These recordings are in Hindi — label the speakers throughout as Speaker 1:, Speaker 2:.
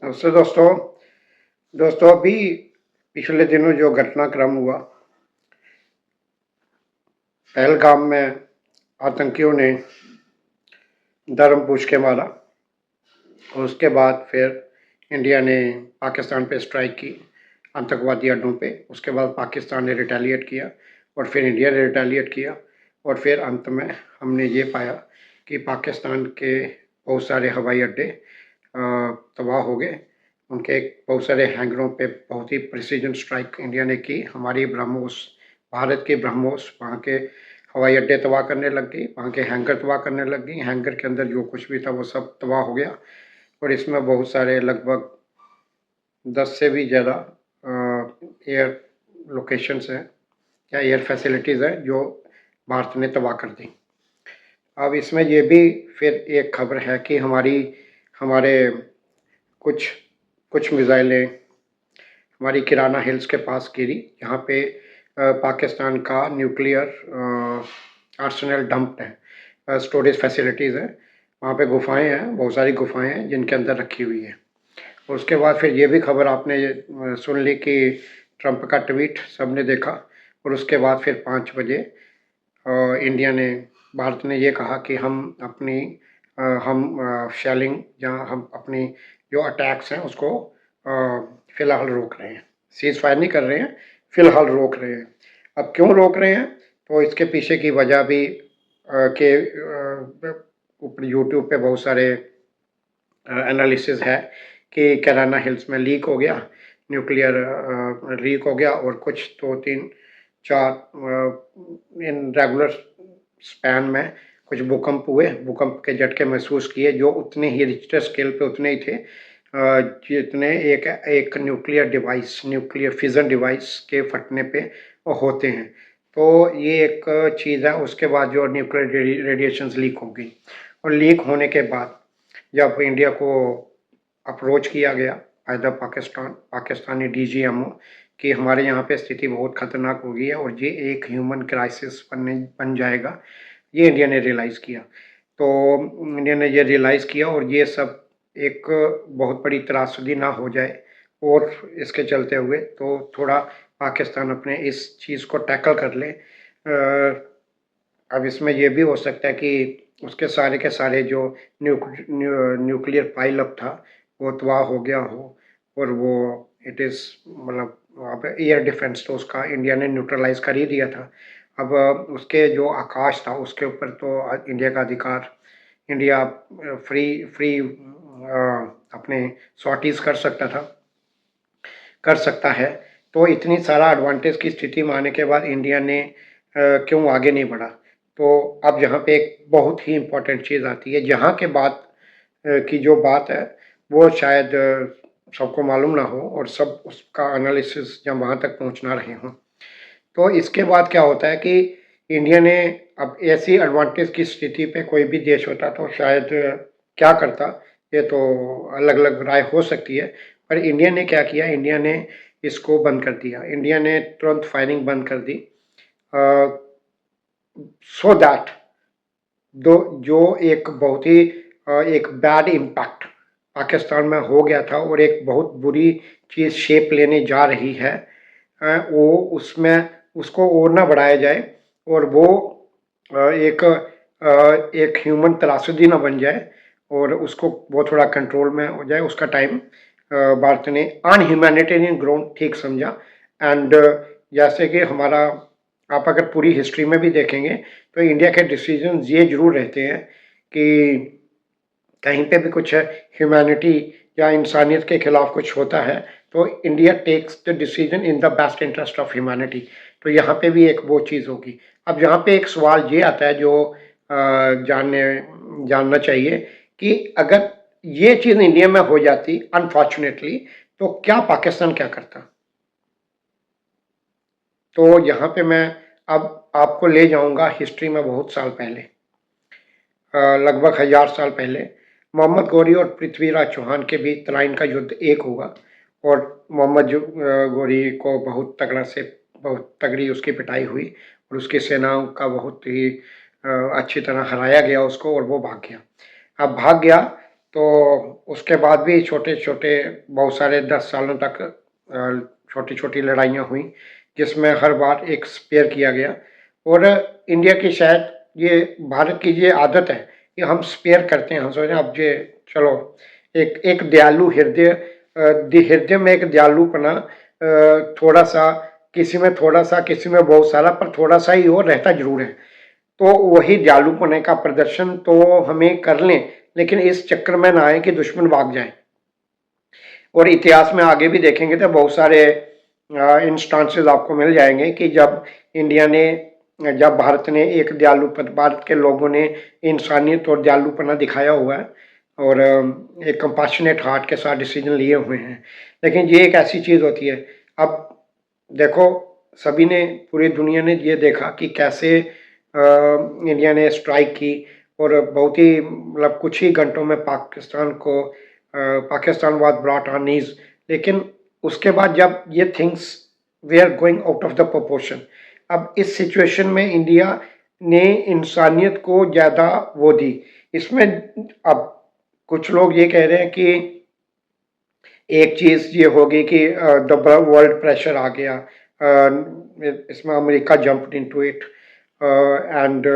Speaker 1: नमस्ते दोस्तों। अभी पिछले दिनों जो घटनाक्रम हुआ पहलगाम में, आतंकियों ने धर्म पूछ के मारा और उसके बाद फिर इंडिया ने पाकिस्तान पे स्ट्राइक की आतंकवादी अड्डों पे। उसके बाद पाकिस्तान ने रिटेलिएट किया और फिर इंडिया ने रिटेलिएट किया और फिर अंत में हमने ये पाया कि पाकिस्तान के बहुत सारे हवाई अड्डे तबाह हो गए। उनके बहुत सारे हैंगरों पे बहुत ही प्रिसीजन स्ट्राइक इंडिया ने की। हमारी ब्रह्मोस, भारत की ब्रह्मोस वहाँ के हवाई अड्डे तबाह करने लग गई, वहाँ के हैंगर तबाह करने लग गई। हैंगर के अंदर जो कुछ भी था वो सब तबाह हो गया और इसमें बहुत सारे लगभग 10 से भी ज़्यादा एयर लोकेशंस हैं या एयर फैसिलिटीज़ हैं जो भारत ने तबाह कर दी। अब इसमें ये भी फिर एक खबर है कि हमारे कुछ कुछ मिसाइलें हमारी किराना हिल्स के पास गिरी, जहाँ पे पाकिस्तान का न्यूक्लियर आर्सेनल डंप है, स्टोरेज फैसिलिटीज़ हैं। वहाँ पे गुफाएं हैं, बहुत सारी गुफाएं हैं जिनके अंदर रखी हुई है। उसके बाद फिर ये भी खबर आपने सुन ली कि ट्रंप का ट्वीट सबने देखा और उसके बाद फिर 5 बजे इंडिया ने, भारत ने ये कहा कि हम शेलिंग या हम अपनी जो अटैक्स हैं उसको फ़िलहाल रोक रहे हैं। सीज़ फायर नहीं कर रहे हैं, फ़िलहाल रोक रहे हैं। अब क्यों रोक रहे हैं, तो इसके पीछे की वजह भी के ऊपर यूट्यूब पे बहुत सारे एनालिसिस है कि कैराना हिल्स में लीक हो गया, न्यूक्लियर लीक हो गया और कुछ 2-3-4 इन रेगुलर स्पैन में कुछ भूकंप हुए, भूकंप के झटके महसूस किए जो उतने ही रिक्टर स्केल पे उतने ही थे जितने एक nuclear device, nuclear fission device के फटने पे होते हैं। तो ये एक चीज़ है। उसके बाद जो न्यूक्लियर रेडिएशंस लीक हो गई और लीक होने के बाद जब इंडिया को अप्रोच किया गया आइदर पाकिस्तानी डीजीएमओ कि हमारे यहाँ पे स्थिति बहुत ख़तरनाक हो गई है और ये एक ह्यूमन क्राइसिस बन जाएगा, ये इंडिया ने रियलाइज़ किया। तो इंडिया ने ये रियलाइज़ किया और ये सब एक बहुत बड़ी त्रासदी ना हो जाए और इसके चलते हुए तो थोड़ा पाकिस्तान अपने इस चीज़ को टैकल कर ले। अब इसमें ये भी हो सकता है कि उसके सारे के सारे जो न्यूक्लियर पाइल अप था वो तबाह हो गया हो और वो इट इज़ मतलब वहाँ पे एयर डिफेंस तो उसका इंडिया ने न्यूट्रलाइज कर ही दिया था। अब उसके जो आकाश था उसके ऊपर तो इंडिया का अधिकार, इंडिया फ्री फ्री अपने सॉर्टीज़ कर सकता है। तो इतनी सारा एडवांटेज की स्थिति में आने के बाद इंडिया ने क्यों आगे नहीं बढ़ा। तो अब यहाँ पे एक बहुत ही इम्पोर्टेंट चीज़ आती है, जहाँ के बाद की जो बात है वो शायद सबको मालूम ना हो और सब उसका एनालिसिस जब वहाँ तक पहुँच ना रहे हों। तो इसके बाद क्या होता है कि इंडिया ने अब ऐसी एडवांटेज की स्थिति पे कोई भी देश होता तो शायद क्या करता, ये तो अलग अलग राय हो सकती है। पर इंडिया ने क्या किया, इंडिया ने इसको बंद कर दिया। इंडिया ने तुरंत फायरिंग बंद कर दी सो दैट दो जो एक बहुत ही एक बैड इम्पैक्ट पाकिस्तान में हो गया था और एक बहुत बुरी चीज़ शेप लेने जा रही है, वो उसमें उसको और ना बढ़ाया जाए और वो एक ह्यूमन त्रासदी ना बन जाए और उसको वो थोड़ा कंट्रोल में हो जाए। उसका टाइम भारत ने अनह्यूमैनिटेरियन ग्राउंड ठीक समझा। एंड जैसे कि हमारा, आप अगर पूरी हिस्ट्री में भी देखेंगे तो इंडिया के डिसीजन ये जरूर रहते हैं कि कहीं पे भी कुछ ह्यूमैनिटी या इंसानियत के खिलाफ कुछ होता है तो India takes the decision in the best interest of humanity. तो यहाँ पे भी एक वो चीज़ होगी। अब यहाँ पे एक सवाल ये आता है जो जानना चाहिए कि अगर ये चीज़ इंडिया में हो जाती अनफॉर्चुनेटली तो क्या पाकिस्तान क्या करता। तो यहाँ पे मैं अब आपको ले जाऊंगा हिस्ट्री में बहुत साल पहले, लगभग 1000 साल पहले। मोहम्मद गौरी और पृथ्वीराज चौहान के बीच तलाइन का युद्ध एक होगा और मोहम्मद गौरी को बहुत तगड़ी उसकी पिटाई हुई और उसकी सेनाओं का बहुत ही अच्छी तरह हराया गया उसको और वो भाग गया। अब भाग गया तो उसके बाद भी छोटे छोटे बहुत सारे 10 सालों तक छोटी छोटी लड़ाइयाँ हुई, जिसमें हर बार एक स्पेयर किया गया। और इंडिया की शायद ये भारत की ये आदत है कि हम स्पेयर करते हैं, हम सोचते हैं अब ये चलो एक एक दयालु हृदय, हृदय में एक दयालुपना, थोड़ा सा किसी में थोड़ा सा किसी में बहुत सारा, पर थोड़ा सा ही हो रहता जरूर है। तो वही दयालुपने का प्रदर्शन तो हमें कर लें, लेकिन इस चक्कर में ना आए कि दुश्मन भाग जाए। और इतिहास में आगे भी देखेंगे तो बहुत सारे इंस्टांसेस आपको मिल जाएंगे कि जब इंडिया ने जब भारत ने एक दयालुपन, भारत के लोगों ने इंसानियत और दयालुपना दिखाया हुआ है और एक कंपैशनेट हार्ट के साथ डिसीजन लिए हुए हैं। लेकिन ये एक ऐसी चीज़ होती है, अब देखो सभी ने, पूरी दुनिया ने ये देखा कि कैसे इंडिया ने स्ट्राइक की और बहुत ही मतलब कुछ ही घंटों में पाकिस्तान को Pakistan was brought on knees. लेकिन उसके बाद जब ये things they are going out of the proportion, अब इस सिचुएशन में इंडिया ने इंसानियत को ज़्यादा वो दी इसमें। अब कुछ लोग ये कह रहे हैं कि एक चीज़ ये होगी कि द वर्ल्ड प्रेशर आ गया, इसमें America jumped into it, and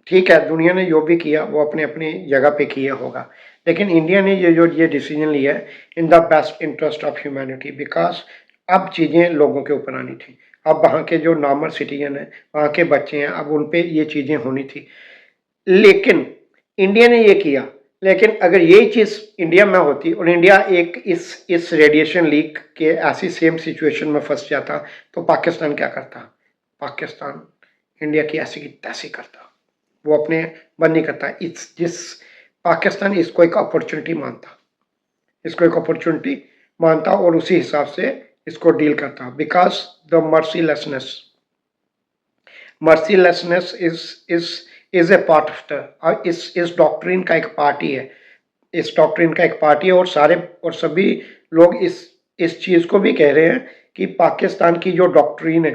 Speaker 1: ठीक है, दुनिया ने जो भी किया वो अपनी अपनी जगह पे किया होगा, लेकिन इंडिया ने ये डिसीजन लिया है इन the best interest of humanity, because अब चीज़ें लोगों के ऊपर आनी थी। अब वहाँ के जो नॉर्मल सिटीजन हैं, वहाँ के बच्चे हैं, अब उन पे ये चीज़ें होनी थी। लेकिन इंडिया ने ये किया, लेकिन अगर यही चीज़ इंडिया में होती और इंडिया एक इस रेडिएशन लीक के ऐसी सेम सिचुएशन में फंस जाता, तो पाकिस्तान क्या करता? पाकिस्तान इंडिया की ऐसी की तैसी करता, वो अपने बंद नहीं करता। जिस पाकिस्तान इसको एक अपॉर्चुनिटी मानता, इसको एक अपॉर्चुनिटी मानता और उसी हिसाब से इसको डील करता, because the mercilessness is a part of the, इस डॉक्ट्रिन का एक पार्ट ही है, इस डॉक्ट्रिन का एक पार्ट ही है। और सारे और सभी लोग इस चीज़ को भी कह रहे हैं कि पाकिस्तान की जो डॉक्ट्रिन है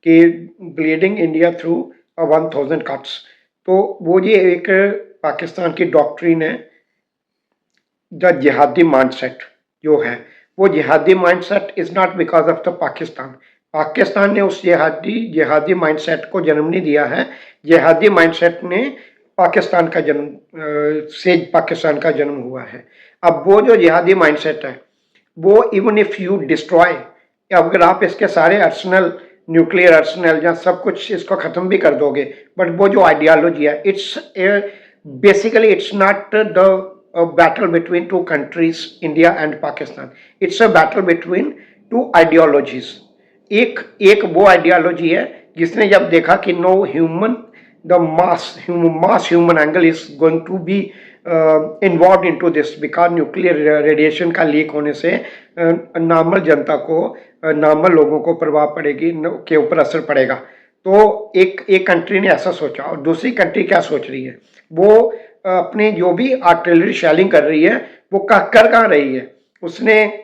Speaker 1: कि ब्लीडिंग इंडिया थ्रू 1000 कट्स, तो वो ये एक पाकिस्तान की डॉक्ट्रिन है। द जिहादी माइंडसेट जो है, वो जिहादी mindset is not because of the Pakistan. Pakistan ने उस जिहादी माइंडसेट को जन्म नहीं दिया है, जिहादी माइंडसेट ने पाकिस्तान का जन्म हुआ है। अब वो जो जिहादी माइंडसेट है, वो इवन इफ यू डिस्ट्रॉय, अगर आप इसके सारे अर्सनल, न्यूक्लियर अर्सनल या सब कुछ इसको ख़त्म भी कर दोगे, बट वो जो आइडियालॉजी है, it's basically it's not the battle between two countries India and Pakistan, it's a battle between two ideologies. एक वो आइडियोलॉजी है जिसने जब देखा कि no human, the mass human angle is going to be involve into this, because nuclear radiation का लीक होने से नॉर्मल जनता को, नॉर्मल लोगों को प्रभाव पड़ेगी, के ऊपर असर पड़ेगा। तो एक कंट्री ने ऐसा सोचा, और दूसरी कंट्री क्या सोच रही है, वो अपने जो भी आर्टिलरी शेलिंग कर रही है वो कर कहाँ रही है। उसने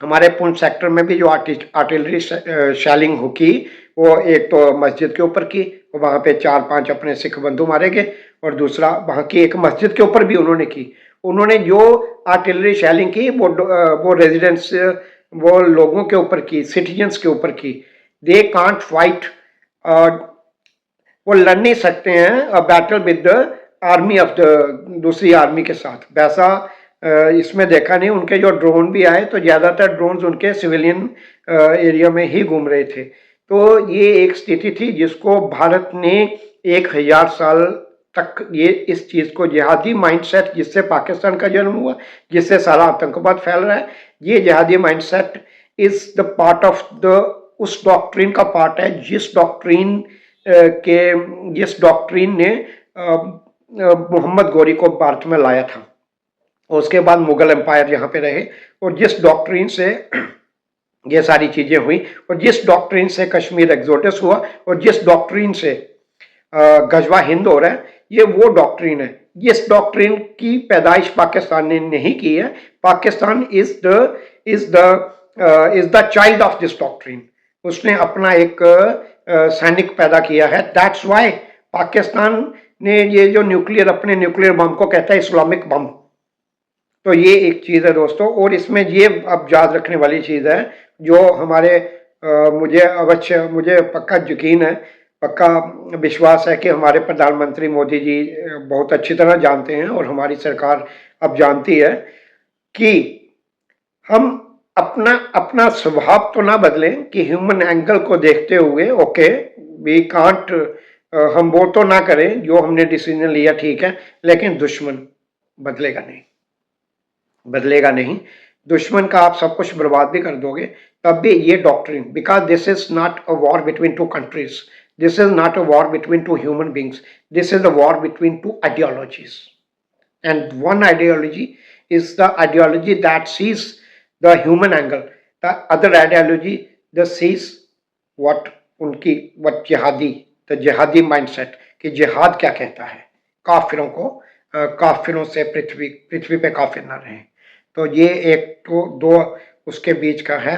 Speaker 1: हमारे पुंछ सेक्टर में भी जो आर्टिलरी शेलिंग हो की, वो एक तो मस्जिद के ऊपर की, वहाँ पे 4-5 अपने सिख बंधु मारे गए, और दूसरा वहाँ की एक मस्जिद के ऊपर भी उन्होंने की। उन्होंने जो आर्टिलरी शेलिंग की वो रेजिडेंट्स, वो लोगों के ऊपर की, सिटीजन्स के ऊपर की। दे कांट फाइट, वो लड़ नहीं सकते हैं battle with the army of the, दूसरी आर्मी के साथ। वैसा इसमें देखा नहीं। उनके जो ड्रोन भी आए तो ज़्यादातर ड्रोन्स उनके सिविलियन एरिया में ही घूम रहे थे। तो ये एक स्थिति थी जिसको भारत ने 1000 साल तक ये इस चीज़ को, जिहादी माइंडसेट जिससे पाकिस्तान का जन्म हुआ, जिससे सारा आतंकवाद फैल रहा है, ये जिहादी mindset is the part of the, उस डॉक्ट्रिन का पार्ट है जिस डॉक्ट्रिन ने मोहम्मद गौरी को भारत में लाया था, और उसके बाद मुगल एम्पायर यहाँ पे रहे, और जिस डॉक्ट्रिन से ये सारी चीज़ें हुई, और जिस डॉक्ट्रिन से कश्मीर एक्सोडस हुआ, और जिस डॉक्ट्रिन से गजवा हिंद हो रहा है, ये वो डॉक्ट्रिन है। जिस डॉक्ट्रिन की पैदाइश पाकिस्तान ने नहीं की है, Pakistan is the child of this doctrine. उसने अपना एक सैनिक पैदा किया है। दैट्स वाई पाकिस्तान ने ये जो न्यूक्लियर, अपने न्यूक्लियर बम को कहता है इस्लामिक बम, तो ये एक चीज़ है दोस्तों, और इसमें ये अब याद रखने वाली चीज़ है जो हमारे मुझे पक्का यकीन है, पक्का विश्वास है कि हमारे प्रधानमंत्री मोदी जी बहुत अच्छी तरह जानते हैं और हमारी सरकार अब जानती है कि हम अपना अपना स्वभाव तो ना बदलें कि ह्यूमन एंगल को देखते हुए ओके वी कांट, हम वो तो ना करें जो हमने डिसीजन लिया ठीक है, लेकिन दुश्मन बदलेगा नहीं, बदलेगा नहीं। दुश्मन का आप सब कुछ बर्बाद भी कर दोगे तब भी ये doctrine, because this is not a war between two countries, this is not a war between two human beings, this is a war between two ideologies, and one ideology is the ideology that sees the human angle, the other ideology that sees what उनकी what जिहादी, the जिहादी mindset कि जिहाद क्या कहता है, काफिरों को काफिरों से पृथ्वी पे काफिर ना रहें। तो ये एक तो दो उसके बीच का है।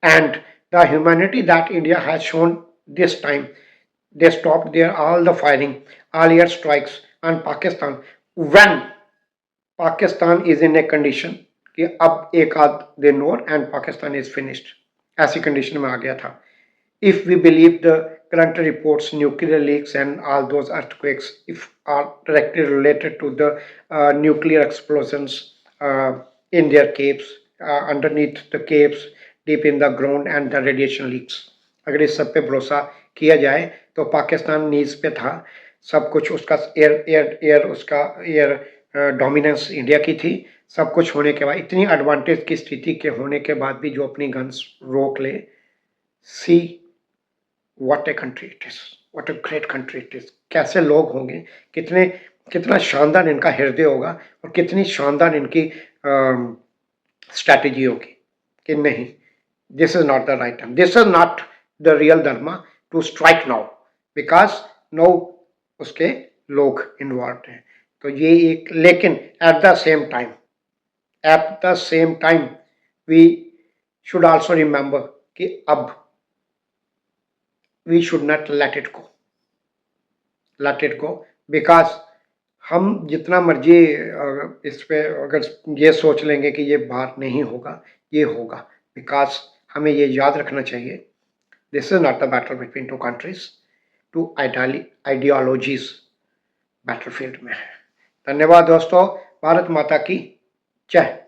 Speaker 1: And the humanity that India has shown this time, they stopped their all the firing, all air strikes on Pakistan when Pakistan is in a condition कि अब एक आध दिन और एंड पाकिस्तान इज फिनिश्ड, ऐसी कंडीशन में आ गया था। If we believe the current reports, nuclear leaks and all those earthquakes if are directly related to the nuclear explosions in their caves, underneath the caves, deep in the ground and the radiation leaks, अगर इस सब पे भरोसा किया जाए तो पाकिस्तान नीज पे था, सब कुछ उसका एयर डोमिनेंस इंडिया की थी। सब कुछ होने के बाद, इतनी एडवांटेज की स्थिति के होने के बाद भी जो अपनी गन्स रोक ले, see what a country it is, what a great country it is. कैसे लोग होंगे, कितना शानदार इनका हृदय होगा और कितनी शानदार इनकी स्ट्रैटेजी होगी कि नहीं, this is not the right time, this is not the real dharma to strike now, because no उसके लोग इन्वॉल्व हैं। तो ये एक, लेकिन at the same time we should also remember कि अब we should not let it go, because हम जितना मर्जी इस पे अगर ये सोच लेंगे कि ये बात नहीं होगा, ये होगा, बिकॉज हमें ये याद रखना चाहिए, this is not the battle between two countries, two ideologies battlefield में है। धन्यवाद दोस्तों, भारत माता की जय।